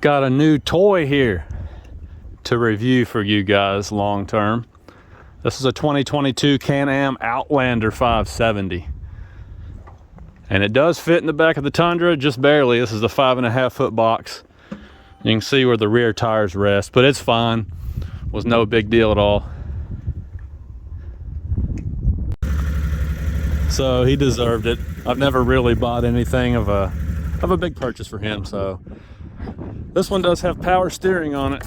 Got a new toy here to review for you guys long term. This is a 2022 Can-Am Outlander 570. And it does fit in the back of the Tundra, just barely. This is a 5.5 foot box. You can see where the rear tires rest, but it's fine. Was no big deal at all. So he deserved it. I've never really bought anything of a big purchase for him, so. This one does have power steering on it.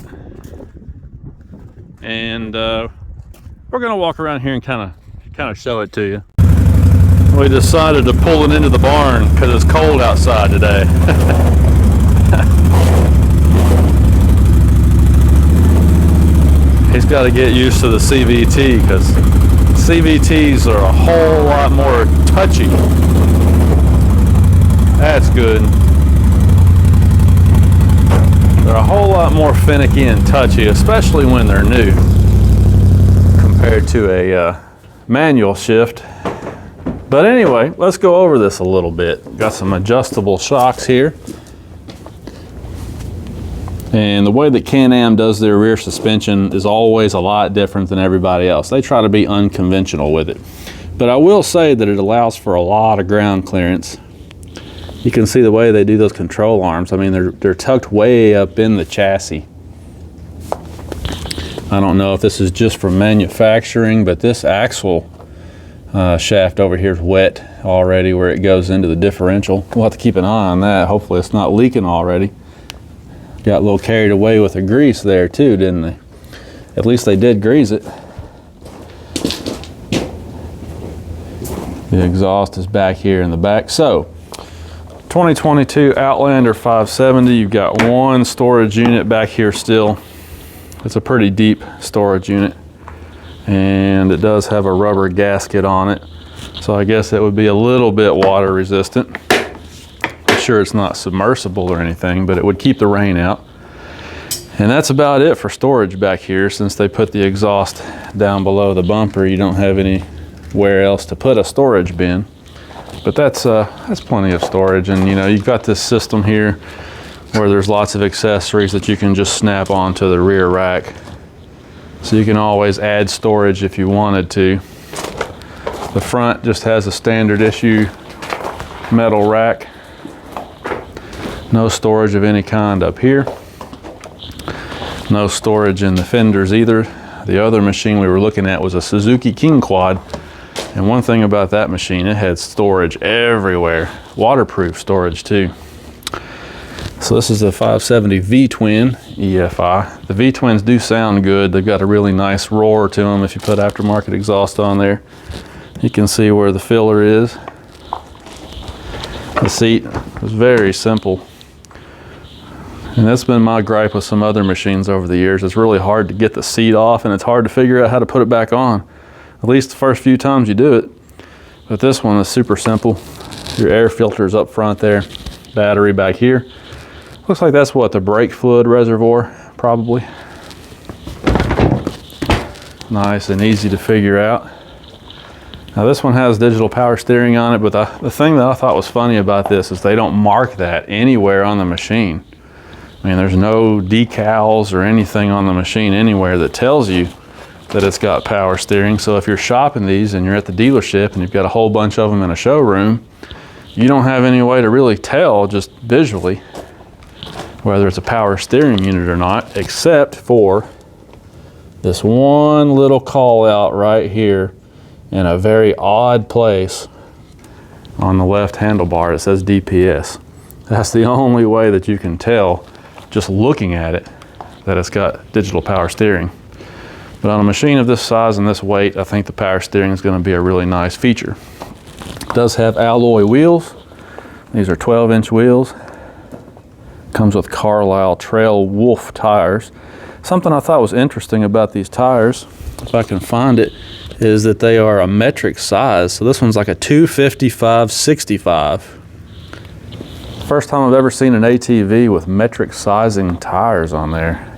And we're gonna walk around here and kind of show it to you. We decided to pull it into the barn because it's cold outside today. He's got to get used to the CVT because CVTs are a whole lot more touchy. That's good. They're a whole lot more finicky and touchy, especially when they're new, compared to a manual shift. But anyway, let's go over this a little bit. Got some adjustable shocks here. And the way that Can-Am does their rear suspension is always a lot different than everybody else. They try to be unconventional with it. But I will say that it allows for a lot of ground clearance. You can see the way they do those control arms. I mean, they're tucked way up in the chassis. I don't know if this is just from manufacturing, but this axle shaft over here is wet already where it goes into the differential. We'll have to keep an eye on that. Hopefully it's not leaking already. Got a little carried away with the grease there too, didn't they? At least they did grease it. The exhaust is back here in the back. So 2022 Outlander 570, you've got one storage unit back here still. It's a pretty deep storage unit, and it does have a rubber gasket on it, so I guess it would be a little bit water resistant. I'm sure it's not submersible or anything, but it would keep the rain out. And that's about it for storage back here. Since they put the exhaust down below the bumper, you don't have anywhere else to put a storage bin. But that's plenty of storage, and you know, you've got this system here where there's lots of accessories that you can just snap onto the rear rack. So you can always add storage if you wanted to. The front just has a standard issue metal rack. No storage of any kind up here. No storage in the fenders either. The other machine we were looking at was a Suzuki King Quad. And one thing about that machine, it had storage everywhere. Waterproof storage too. So this is the 570 V-Twin EFI. The V-Twins do sound good. They've got a really nice roar to them if you put aftermarket exhaust on there. You can see where the filler is. The seat is very simple. And that's been my gripe with some other machines over the years. It's really hard to get the seat off, and it's hard to figure out how to put it back on. At least the first few times you do it. But this one is super simple. Your air filter's up front there, battery back here. Looks like that's what, the brake fluid reservoir, probably. Nice and easy to figure out. Now this one has digital power steering on it, but the thing that I thought was funny about this is they don't mark that anywhere on the machine. I mean, there's no decals or anything on the machine anywhere that tells you that it's got power steering. So if you're shopping these and you're at the dealership and you've got a whole bunch of them in a showroom, you don't have any way to really tell just visually whether it's a power steering unit or not, except for this one little call out right here in a very odd place on the left handlebar. It says DPS. That's the only way that you can tell just looking at it that it's got digital power steering. But on a machine of this size and this weight, I think the power steering is going to be a really nice feature. It does have alloy wheels. These are 12-inch wheels. Comes with Carlisle Trail Wolf tires. Something I thought was interesting about these tires, if I can find it, is that they are a metric size. So this one's like a 255/65. First time I've ever seen an ATV with metric sizing tires on there.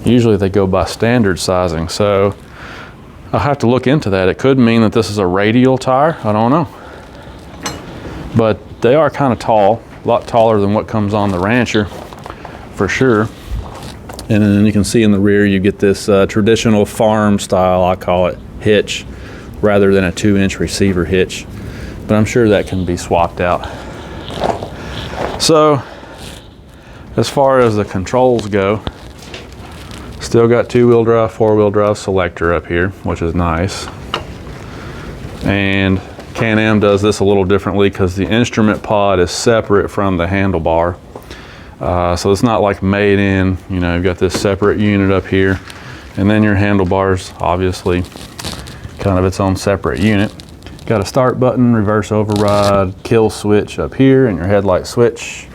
Usually they go by standard sizing, so I'll have to look into that. It could mean that this is a radial tire, I don't know. But they are kind of tall, a lot taller than what comes on the Rancher. for sure. And then you can see in the rear you get this traditional farm style, I call it, hitch, rather than a 2-inch receiver hitch. But I'm sure that can be swapped out. So as far as the controls go, still got 2-wheel drive, 4-wheel drive selector up here, which is nice. And Can-Am does this a little differently because the instrument pod is separate from the handlebar. So it's not like made in, you know, you've got this separate unit up here, and then your handlebars, obviously, kind of its own separate unit. Got a start button, reverse override, kill switch up here, and your headlight switch.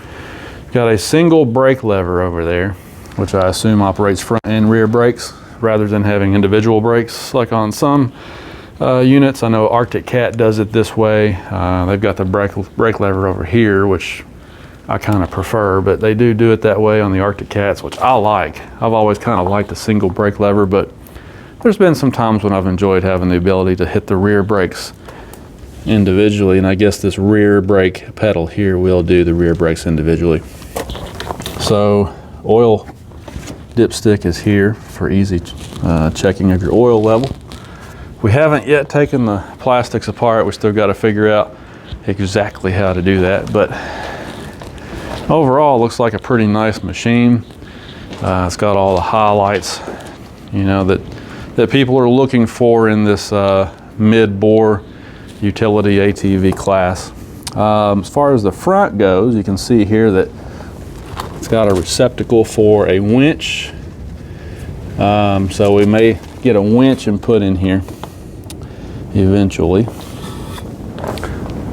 Got a single brake lever over there, which I assume operates front and rear brakes rather than having individual brakes like on some units. I know Arctic Cat does it this way. They've got the brake lever over here, which I kind of prefer, but they do it that way on the Arctic Cats, which I like. I've always kind of liked the single brake lever, but there's been some times when I've enjoyed having the ability to hit the rear brakes individually, and I guess this rear brake pedal here will do the rear brakes individually. So oil dipstick is here for easy checking of your oil level. We haven't yet taken the plastics apart. We still got to figure out exactly how to do that, but overall, it looks like a pretty nice machine. It's got all the highlights, you know, that people are looking for in this mid-bore utility ATV class. As far as the front goes, you can see here that it's got a receptacle for a winch. So we may get a winch and put in here eventually.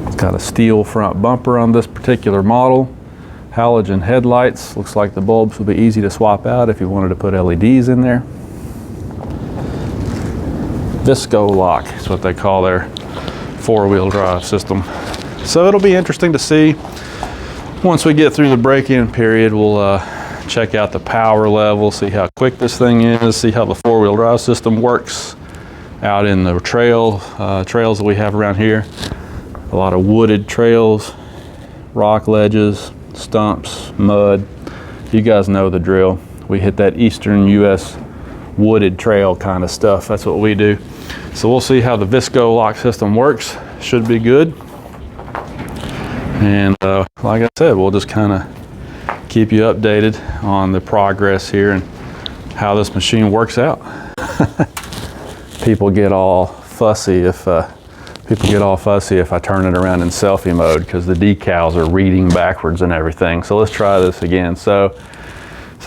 It's got a steel front bumper on this particular model. Halogen headlights. Looks like the bulbs will be easy to swap out if you wanted to put LEDs in there. Visco lock is what they call their 4-wheel drive system. So it'll be interesting to see. Once we get through the break-in period, we'll check out the power level, see how quick this thing is, see how the 4-wheel drive system works out in the trails that we have around here. A lot of wooded trails, rock ledges, stumps, mud. You guys know the drill. We hit that eastern US wooded trail kind of stuff. That's what we do. So we'll see how the Visco lock system works. Should be good. And like I said, we'll just kind of keep you updated on the progress here and how this machine works out. People get all fussy if I turn it around in selfie mode because the decals are reading backwards and everything. So let's try this again. So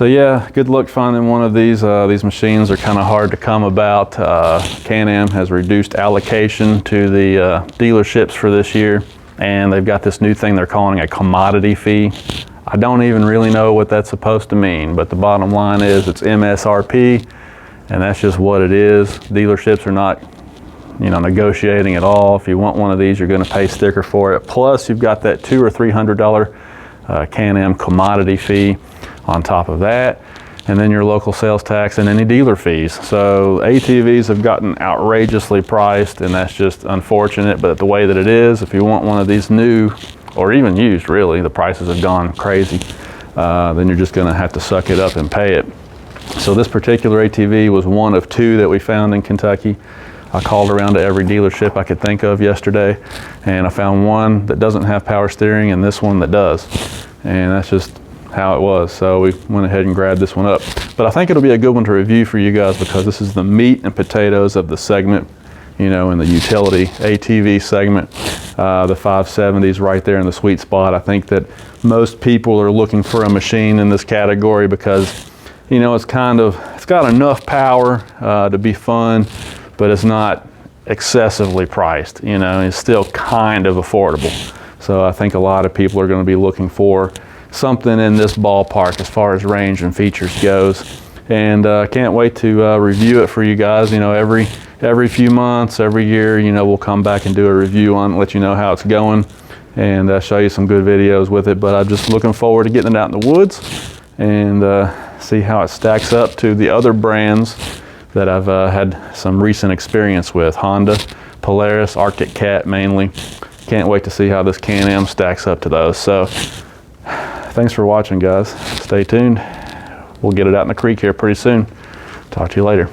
yeah, good luck finding one of these. These machines are kind of hard to come about. Can-Am has reduced allocation to the dealerships for this year, and they've got this new thing they're calling a commodity fee. I don't even really know what that's supposed to mean, but the bottom line is it's MSRP, and that's just what it is. Dealerships are not, you know, negotiating at all. If you want one of these, you're going to pay sticker for it. Plus, you've got that $200 or $300 Can-Am commodity fee on top of that, and then your local sales tax and any dealer fees. So ATVs have gotten outrageously priced, and that's just unfortunate, but the way that it is, if you want one of these new, or even used really, the prices have gone crazy, then you're just gonna have to suck it up and pay it. So this particular ATV was one of 2 that we found in Kentucky. I called around to every dealership I could think of yesterday, and I found one that doesn't have power steering and this one that does. And that's just how it was. So we went ahead and grabbed this one up. But I think it'll be a good one to review for you guys because this is the meat and potatoes of the segment, you know, in the utility ATV segment. The 570s right there in the sweet spot. I think that most people are looking for a machine in this category because, you know, it's got enough power to be fun, but it's not excessively priced, you know, it's still kind of affordable. So I think a lot of people are going to be looking for something in this ballpark as far as range and features goes. And can't wait to review it for you guys. You know, every few months, every year, you know, we'll come back and do a review on it, let you know how it's going, and show you some good videos with it. But I'm just looking forward to getting it out in the woods and see how it stacks up to the other brands that I've had some recent experience with. Honda, Polaris, Arctic Cat mainly. Can't wait to see how this Can-Am stacks up to those. So thanks for watching, guys. Stay tuned. We'll get it out in the creek here pretty soon. Talk to you later.